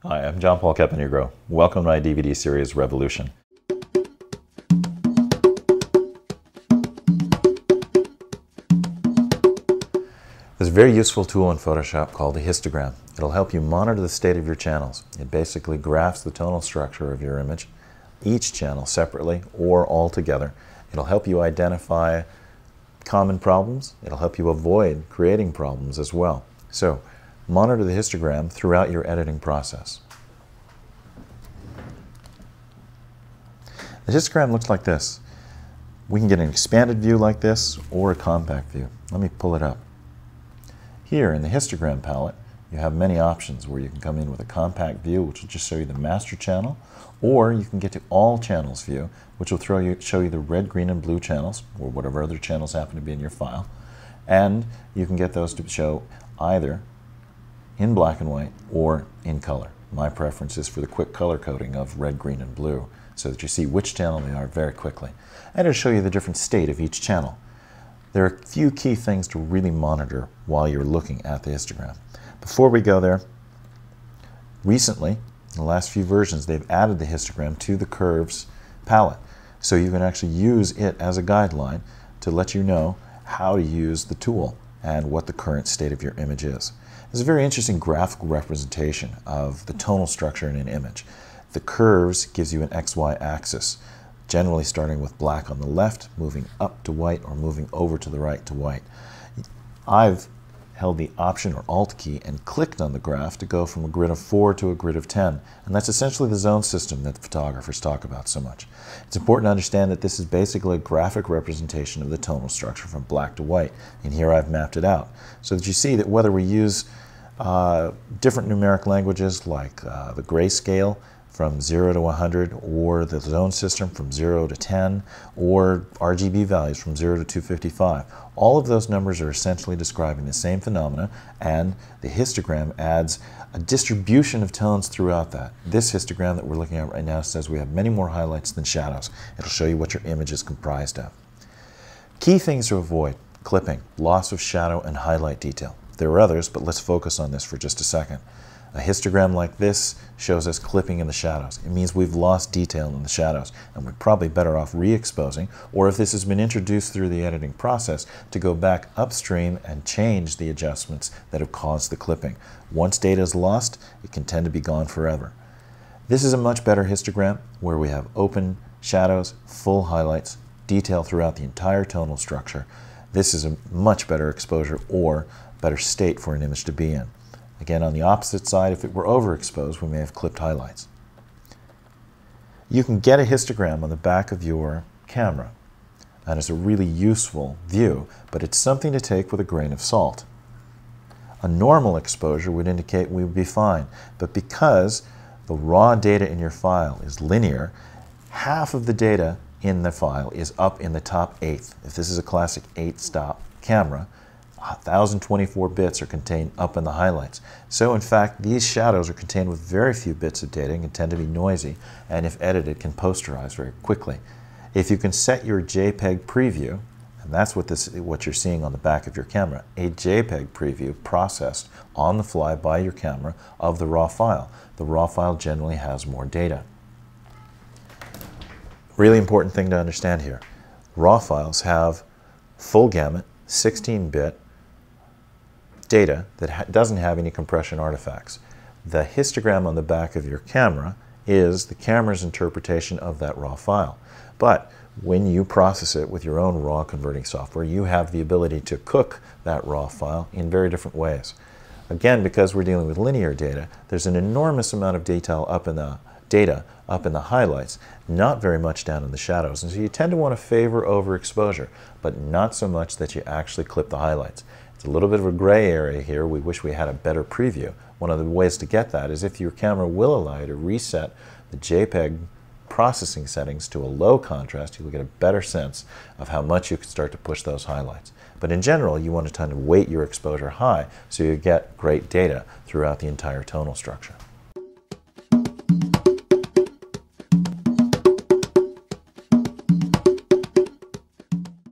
Hi, I'm John Paul Caponegro. Welcome to my DVD series, Revolution. There's a very useful tool in Photoshop called a histogram. It'll help you monitor the state of your channels. It basically graphs the tonal structure of your image, each channel separately or all together. It'll help you identify common problems. It'll help you avoid creating problems as well. So, monitor the histogram throughout your editing process. The histogram looks like this. We can get an expanded view like this or a compact view. Let me pull it up. Here in the histogram palette, you have many options where you can come in with a compact view, which will just show you the master channel, or you can get to all channels view, which will show you the red, green, and blue channels, or whatever other channels happen to be in your file. And you can get those to show either in black and white or in color. My preference is for the quick color coding of red, green, and blue so that you see which channel they are very quickly. And it'll show you the different state of each channel. There are a few key things to really monitor while you're looking at the histogram. Before we go there, recently, in the last few versions, they've added the histogram to the curves palette. So you can actually use it as a guideline to let you know how to use the tool and what the current state of your image is. It's a very interesting graphical representation of the tonal structure in an image. The curves gives you an XY axis, generally starting with black on the left, moving up to white, or moving over to the right to white. I've held the Option or Alt key and clicked on the graph to go from a grid of 4 to a grid of 10. And that's essentially the zone system that the photographers talk about so much. It's important to understand that this is basically a graphic representation of the tonal structure from black to white. And here I've mapped it out so that you see that whether we use different numeric languages like the grayscale from 0 to 100, or the zone system from 0 to 10, or RGB values from 0 to 255. All of those numbers are essentially describing the same phenomena, and the histogram adds a distribution of tones throughout that. This histogram that we're looking at right now says we have many more highlights than shadows. It'll show you what your image is comprised of. Key things to avoid: clipping, loss of shadow, and highlight detail. There are others, but let's focus on this for just a second. A histogram like this shows us clipping in the shadows. It means we've lost detail in the shadows, and we're probably better off re-exposing, or if this has been introduced through the editing process, to go back upstream and change the adjustments that have caused the clipping. Once data is lost, it can tend to be gone forever. This is a much better histogram where we have open shadows, full highlights, detail throughout the entire tonal structure. This is a much better exposure or better state for an image to be in. Again, on the opposite side, if it were overexposed, we may have clipped highlights. You can get a histogram on the back of your camera, and it's a really useful view, but it's something to take with a grain of salt. A normal exposure would indicate we would be fine, but because the raw data in your file is linear, half of the data in the file is up in the top eighth. If this is a classic 8-stop camera, 1024 bits are contained up in the highlights. So in fact, these shadows are contained with very few bits of data and can tend to be noisy, and if edited can posterize very quickly. If you can set your JPEG preview, and that's what you're seeing on the back of your camera, a JPEG preview processed on the fly by your camera of the raw file. The raw file generally has more data. Really important thing to understand here. Raw files have full gamut, 16-bit data that doesn't have any compression artifacts. The histogram on the back of your camera is the camera's interpretation of that raw file. But when you process it with your own raw converting software, you have the ability to cook that raw file in very different ways. Again, because we're dealing with linear data, there's an enormous amount of detail up in the highlights, not very much down in the shadows. And so you tend to want to favor overexposure, but not so much that you actually clip the highlights. It's a little bit of a gray area here. We wish we had a better preview. One of the ways to get that is if your camera will allow you to reset the JPEG processing settings to a low contrast, you'll get a better sense of how much you can start to push those highlights. But in general, you want to tend to weight your exposure high so you get great data throughout the entire tonal structure.